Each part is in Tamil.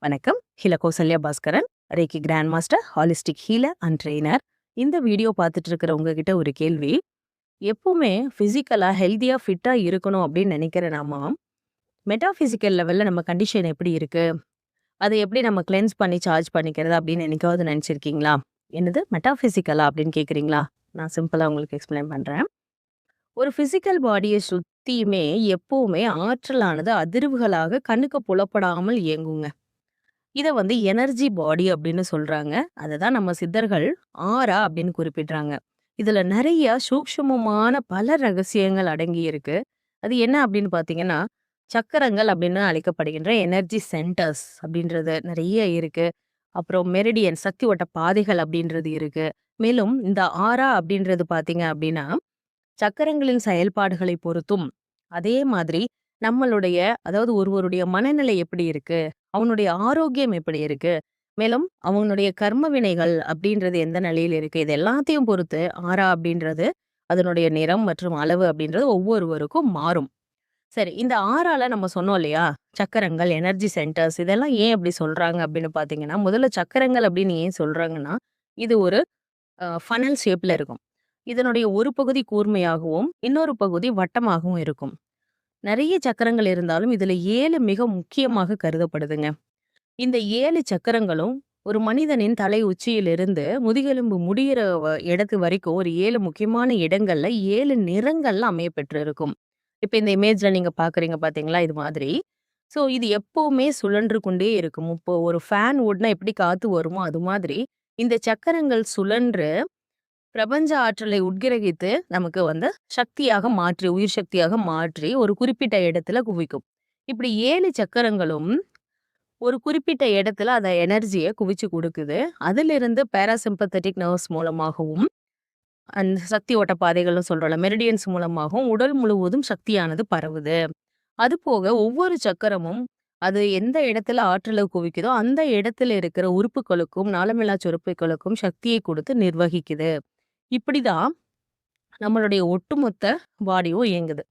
வணக்கம். Kausalya Bhaskaran, reiki grand master, holistic healer and trainer. இந்த வீடியோ பார்த்துட்டு இருக்கிற உங்ககிட்ட ஒரு கேள்வி. எப்பவுமே ஃபிசிக்கலா ஹெல்தியா, ஃபிட்டா இருக்கணும் அப்படின்னு நினைக்கிற நாம, மெட்டாபிசிக்கல் லெவல்ல நம்ம கண்டிஷன் எப்படி இருக்கு? அதை எப்படி நம்ம கிளென்ஸ் பண்ணி சார்ஜ் பண்ணிக்கிறது அப்படின்னு என்னைக்காவது நினைச்சிருக்கீங்களா? என்னது மெட்டாபிசிக்கலா அப்படின்னு கேட்குறீங்களா? நான் சிம்பிளா உங்களுக்கு எக்ஸ்பிளைன் பண்றேன். ஒரு பிசிக்கல் பாடியை சுத்தியுமே எப்பவுமே ஆற்றலானது அதிர்வுகளாக கண்ணுக்கு புலப்படாமல் இயங்குங்க. இத எனர்ஜி பாடி அப்படின்னு சொல்றாங்க. அததான் நம்ம சித்தர்கள் ஆரா அப்படின்னு குறிப்பிடுறாங்க. இதுல நெறைய சூக்ஷ்மமான பல ரகசியங்கள் அடங்கி இருக்கு. அது என்ன அப்படின்னு பார்த்தீங்கன்னா, சக்கரங்கள் அப்படின்னு அழைக்கப்படுகின்ற எனர்ஜி சென்டர்ஸ் அப்படின்றது நெறைய இருக்கு. அப்புறம் மெரிடியன் சக்தி ஓட்ட பாதைகள் அப்படின்றது இருக்கு. மேலும் இந்த ஆரா அப்படின்றது பார்த்தீங்க அப்படின்னா, சக்கரங்களின் செயல்பாடுகளை பொறுத்தும், அதே மாதிரி நம்மளுடைய அதாவது ஒருவருடைய மனநிலை எப்படி இருக்கு? அவனுடைய ஆரோக்கியம் எப்படி இருக்கு? மேலும் அவனுடைய கர்ம வினைகள் அப்படின்றது எந்த நிலையில இருக்கு? இது எல்லாத்தையும் பொறுத்து ஆறா அப்படின்றது, அதனுடைய நிறம் மற்றும் அளவு அப்படின்றது ஒவ்வொருவருக்கும் மாறும். சரி, இந்த ஆறால நம்ம சொன்னோம் இல்லையா? சக்கரங்கள், எனர்ஜி சென்டர்ஸ் இதெல்லாம் ஏன் அப்படி சொல்றாங்க அப்படின்னு பார்த்தீங்கன்னா, முதல்ல சக்கரங்கள் அப்படின்னு ஏன் சொல்றாங்கன்னா, இது ஒரு ஃபனல் ஷேப்ல இருக்கும். இதனுடைய ஒரு பகுதி கூர்மையாகவும், இன்னொரு பகுதி வட்டமாகவும் இருக்கும். நெறைய சக்கரங்கள் இருந்தாலும், இதுல 7 மிக முக்கியமாக கருதப்படுதுங்க. இந்த 7 சக்கரங்களும் ஒரு மனிதனின் தலை உச்சியிலிருந்து முதுகெலும்பு முடியிற இடத்து வரைக்கும் ஒரு 7 முக்கியமான இடங்கள்ல 7 நிறங்கள்ல அமைய பெற்றிருக்கும். இப்ப இந்த இமேஜ்ல நீங்க பார்க்குறீங்க பார்த்தீங்களா? இது மாதிரி. ஸோ இது எப்பவுமே சுழன்று கொண்டே இருக்கும். இப்போ ஒரு ஃபேன் ஓடுனா எப்படி காத்து வருமோ, அது மாதிரி இந்த சக்கரங்கள் சுழன்று பிரபஞ்ச ஆற்றலை உட்கிரகித்து நமக்கு சக்தியாக மாற்றி, உயிர் சக்தியாக மாற்றி ஒரு குறிப்பிட்ட இடத்துல குவிக்கும். இப்படி 7 சக்கரங்களும் ஒரு குறிப்பிட்ட இடத்துல அத எனர்ஜிய குவிச்சு குடுக்குது. அதிலிருந்து பாராசிம்பத்தெட்டிக் நர்வ்ஸ் மூலமாகவும், அந்த சக்தி ஓட்ட பாதைகள்னு சொல்றோம்ல, மெரிடியன்ஸ் மூலமாகவும் உடல் முழுவதும் சக்தியானது பரவுது. அதுபோக ஒவ்வொரு சக்கரமும் அது எந்த இடத்துல ஆற்றல குவிக்குதோ, அந்த இடத்துல இருக்கிற உறுப்புகளுக்கும், நாளமில்லா சுரப்பிகளுக்கும் சக்தியை குடுத்து நிர்வகிக்குது. இப்படிதான் நம்மளுடைய ஒட்டுமொத்த பாடியும் இயங்குது.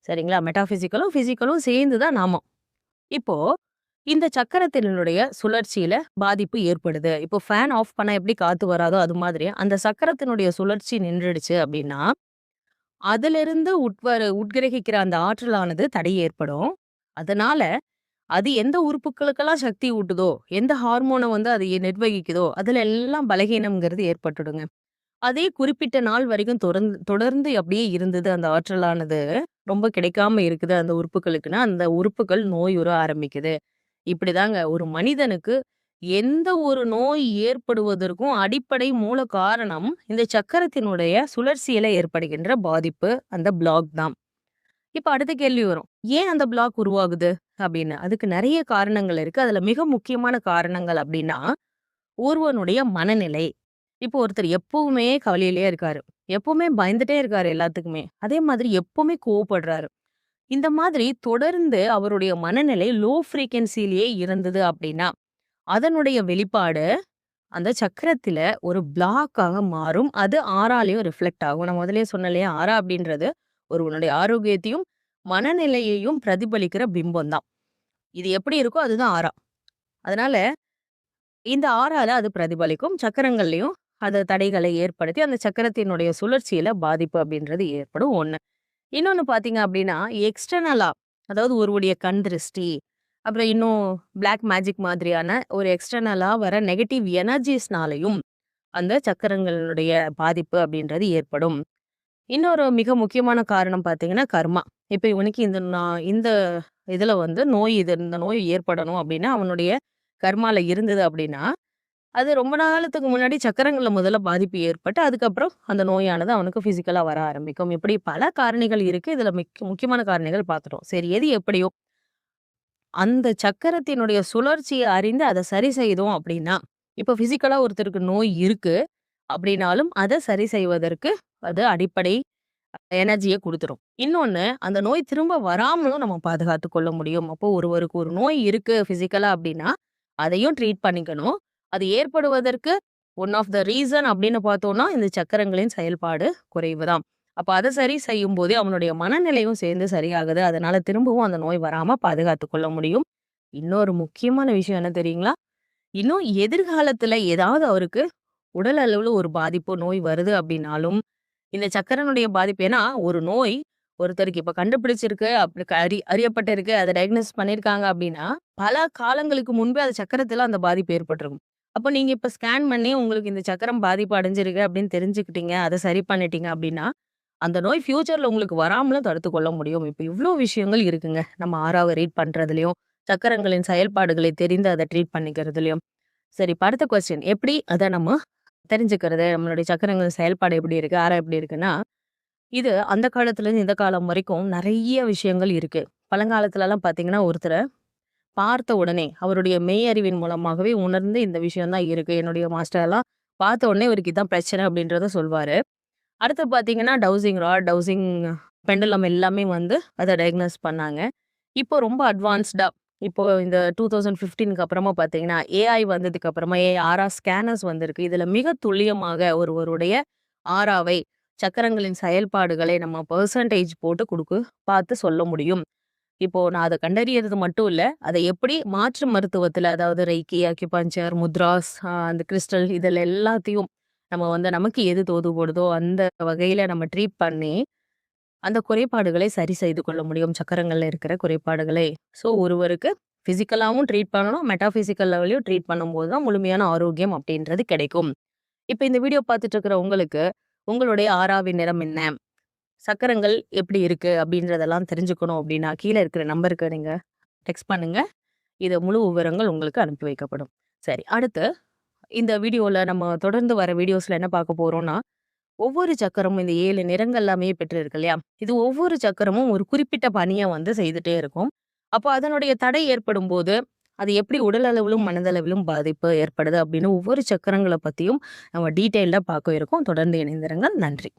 சரிங்களா? மெட்டாபிசிக்கலும், பிசிக்கலும் சேர்ந்து தான் நாமம். இப்போ இந்த சக்கரத்தினுடைய சுழற்சியில பாதிப்பு ஏற்படுது. இப்போ ஃபேன் ஆஃப் பண்ணா எப்படி காத்து வராதோ, அது மாதிரி அந்த சக்கரத்தினுடைய சுழற்சி நின்றுடுச்சு அப்படின்னா, அதிலிருந்து உட்கிரகிக்கிற அந்த ஆற்றலானது தடை ஏற்படும். அதனால அது எந்த உறுப்புகளுக்கெல்லாம் சக்தி ஊட்டுதோ, எந்த ஹார்மோன அது நிர்வகிக்குதோ, அதுல எல்லாம் பலகீனம்ங்கிறது ஏற்பட்டுடுங்க. அதே குறிப்பிட்ட நாள் வரைக்கும் தொடர்ந்து அப்படியே இருந்தது அந்த ஆற்றலானது. ரொம்ப கிடைக்காம இருக்குது அந்த உறுப்புகளுக்குன்னா, அந்த உறுப்புகள் நோயுற ஆரம்பிக்குது. இப்படிதாங்க ஒரு மனிதனுக்கு எந்த ஒரு நோய் ஏற்படுவதற்கும் அடிப்படை மூல காரணம் இந்த சக்கரத்தினுடைய சுழற்சியில ஏற்படுகின்ற பாதிப்பு, அந்த பிளாக் தான். இப்ப அடுத்த கேள்வி வரும். ஏன் அந்த பிளாக் உருவாகுது? அப்படின்னு. அதுக்கு நெறைய காரணங்கள் இருக்கு. அதுல மிக முக்கியமான காரணங்கள் அப்படின்னா, ஒருவனுடைய மனநிலை. இப்போ ஒருத்தர் எப்பவுமே கவலையிலேயே இருக்காரு. எப்பவுமே பயந்துட்டே இருக்காரு எல்லாத்துக்குமே. அதே மாதிரி எப்பவுமே கோவப்படுறாரு. இந்த மாதிரி தொடர்ந்து அவருடைய மனநிலை லோ ஃப்ரீக்வென்சிலயே இருந்தது அப்படின்னா, அதனுடைய வெளிப்பாடு அந்த சக்கரத்தில ஒரு பிளாக்காக மாறும். அது ஆறாலயும் ரிஃப்ளெக்ட் ஆகும். நான் முதல்லயே சொன்னேன் இல்லையா? ஆறா அப்படின்றது ஒருவனுடைய ஆரோக்கியத்தையும், மனநிலையையும் பிரதிபலிக்கிற பிம்பம் தான். இது எப்படி இருக்கோ அதுதான் ஆறா. அதனால இந்த ஆறால அது பிரதிபலிக்கும். சக்கரங்கள்லயும் அது தடைகளை ஏற்படுத்தி, அந்த சக்கரத்தினுடைய சுழற்சியில பாதிப்பு அப்படின்றது ஏற்படும் 1. இன்னொன்னு பார்த்தீங்க அப்படின்னா, எக்ஸ்டர்னலா அதாவது ஒருவருடைய கண் திருஷ்டி, அப்புறம் இன்னும் பிளாக் மேஜிக் மாதிரியான ஒரு எக்ஸ்டர்னலா வர நெகட்டிவ் எனர்ஜிஸ்னாலயும் அந்த சக்கரங்களுடைய பாதிப்பு அப்படின்றது ஏற்படும். இன்னொரு மிக முக்கியமான காரணம் பார்த்தீங்கன்னா, கர்மா. இப்ப இவனுக்கு இந்த இதுல நோய் இந்த நோய் ஏற்படணும் அப்படின்னா, அவனுடைய கர்மால இருந்தது அப்படின்னா, அது ரொம்ப நாளத்துக்கு முன்னாடி சக்கரங்கள்ல முதல்ல பாதிப்பு ஏற்பட்டு, அதுக்கப்புறம் அந்த நோயானது அவனுக்கு பிசிக்கலா வர ஆரம்பிக்கும். இப்படி பல காரணிகள் இருக்கு. இதுல முக்கியமான காரணிகள் பார்த்துட்டோம். சரி, எது எப்படியோ, அந்த சக்கரத்தினுடைய சுழற்சிய அறிந்து அத சரி செய்தோம் அப்படின்னா, இப்ப பிசிக்கலா ஒருத்தருக்கு நோய் இருக்கு அப்படின்னாலும், அத சரி செய்வதற்கு அது அடிப்படை எனர்ஜிய குடுத்துரும். இன்னொன்னு, அந்த நோய் திரும்ப வராமலும் நம்ம பாதுகாத்துக் கொள்ள முடியும். அப்போ ஒருவருக்கு ஒரு நோய் இருக்கு பிசிக்கலா அப்படின்னா, அதையும் ட்ரீட் பண்ணிக்கணும். அது ஏற்படுவதற்கு ஒன் ஆஃப் த ரீசன் அப்படின்னு பார்த்தோம்னா, இந்த சக்கரங்களின் செயல்பாடு குறைவு தான். அப்ப அத சரி செய்யும்போதே அவனுடைய மனநிலையும் சேர்ந்து சரியாகுது. அதனால திரும்பவும் அந்த நோய் வராம பாதுகாத்துக் கொள்ள முடியும். இன்னொரு முக்கியமான விஷயம் என்ன தெரியுங்களா? இன்னும் எதிர்காலத்துல ஏதாவது அவருக்கு உடல் அளவுல ஒரு பாதிப்பு, நோய் வருது அப்படின்னாலும், இந்த சர்க்கரையினுடைய பாதிப்பு ஏன்னா ஒரு நோய் ஒருத்தருக்கு இப்ப கண்டுபிடிச்சிருக்கு, அப்படி அறியப்பட்டிருக்கு, அத டயக்னோஸ் பண்ணியிருக்காங்க அப்படின்னா, பல காலங்களுக்கு முன்பே அது சர்க்கரத்துல அந்த பாதிப்பு ஏற்பட்டிருக்கும். அப்ப நீங்க இப்ப ஸ்கேன் பண்ணி உங்களுக்கு இந்த சர்க்கரம் பாதிப்பு அடைஞ்சிருக்கு அப்படின்னு தெரிஞ்சுக்கிட்டீங்க, அத சரி பண்ணிட்டீங்க அப்படின்னா, அந்த நோய் ஃபியூச்சர்ல உங்களுக்கு வராமலும் தடுத்துக் கொள்ள முடியும். இப்ப இவ்ளோ விஷயங்கள் இருக்குங்க. நம்ம ஆறாவ ரீட் பண்றதுலயும், சக்கரங்களின் செயல்பாடுகளை தெரிந்து அத ட்ரீட் பண்ணிக்கிறதுலயும். சரி இப்ப அடுத்த கொஸ்டின். எப்படி அத நம்ம தெரிஞ்சுக்கிறது? நம்மளுடைய சக்கரங்கள் செயல்பாடு எப்படி இருக்கு? ஆறா எப்படி இருக்குன்னா, இது அந்த காலத்துலேருந்து இந்த காலம் வரைக்கும் நெறைய விஷயங்கள் இருக்கு. பழங்காலத்துலலாம் பார்த்தீங்கன்னா, ஒருத்தர பார்த்த உடனே அவருடைய மெய் அறிவின் மூலமாகவே உணர்ந்து இந்த விஷயம் தான் இருக்கு. என்னுடைய மாஸ்டர்லாம் பார்த்த உடனே இவருக்கு இதான் பிரச்சனை அப்படின்றத சொல்வாரு. அடுத்து பார்த்தீங்கன்னா, டவுசிங் ராட், டவுசிங் பெண்டுலம் எல்லாமே வந்து அத டயக்னோஸ் பண்ணாங்க. இப்போ ரொம்ப அட்வான்ஸ்டா இப்போ இந்த 2015க்கு அப்புறமா பார்த்தீங்கன்னா, ஏஐ வந்ததுக்கு அப்புறமா ஆரா ஸ்கேனர்ஸ் வந்திருக்கு. இதுல மிக துல்லியமாக ஒருவருடைய ஆராவை, சக்கரங்களின் செயல்பாடுகளை நம்ம பெர்சன்டேஜ் போட்டு பார்த்து சொல்ல முடியும். இப்போ நான் அத கண்டறியறது மட்டும் இல்ல, அத எப்படி மாற்று மருத்துவத்துல அதாவது ரெய்கி, அக்யூபஞ்சர், முத்ராஸ், அந்த கிறிஸ்டல் இதுல எல்லாத்தையும் நம்ம வந்து நமக்கு எது தோதுபடுதோ அந்த வகையில நம்ம ட்ரீட் பண்ணி, அந்த குறைபாடுகளை சரி செய்து கொள்ள முடியும். சக்கரங்கள்ல இருக்கிற குறைபாடுகளை. ஸோ ஒருவருக்கு பிசிக்கலாவும் ட்ரீட் பண்ணணும், மெட்டாபிசிக்கல் லெவல்லயும் ட்ரீட் பண்ணும்போது தான் முழுமையான ஆரோக்கியம் அப்படின்றது கிடைக்கும். இப்ப இந்த வீடியோ பார்த்துட்டு இருக்கிற உங்களுக்கு, உங்களுடைய ஆறாவின் நிறம் என்ன? சக்கரங்கள் எப்படி இருக்கு? அப்படின்றதெல்லாம் தெரிஞ்சுக்கணும் அப்படின்னா, கீழ இருக்கிற நம்பருக்கு நீங்க டெக்ஸ்ட் பண்ணுங்க. இது முழு விவரங்கள் உங்களுக்கு அனுப்பி வைக்கப்படும். சரி, அடுத்து இந்த வீடியோல நம்ம தொடர்ந்து வர வீடியோஸ்ல என்ன பார்க்க போறோம்னா, ஒவ்வொரு சக்கரமும் இந்த 7 நிறங்கள் எல்லாமே பெற்றிருக்கு இல்லையா? இது ஒவ்வொரு சக்கரமும் ஒரு குறிப்பிட்ட பணிய வந்து செய்துட்டே இருக்கும். அப்போ அதனுடைய தடை ஏற்படும்போது, அது எப்படி உடல் அளவிலும், மனதளவிலும் பாதிப்பு ஏற்படுது அப்படின்னு ஒவ்வொரு சக்கரங்கள பத்தியும் நம்ம டீட்டெயில்டா பார்க்க இருக்கோம். தொடர்ந்து இணைந்திருங்கள். நன்றி.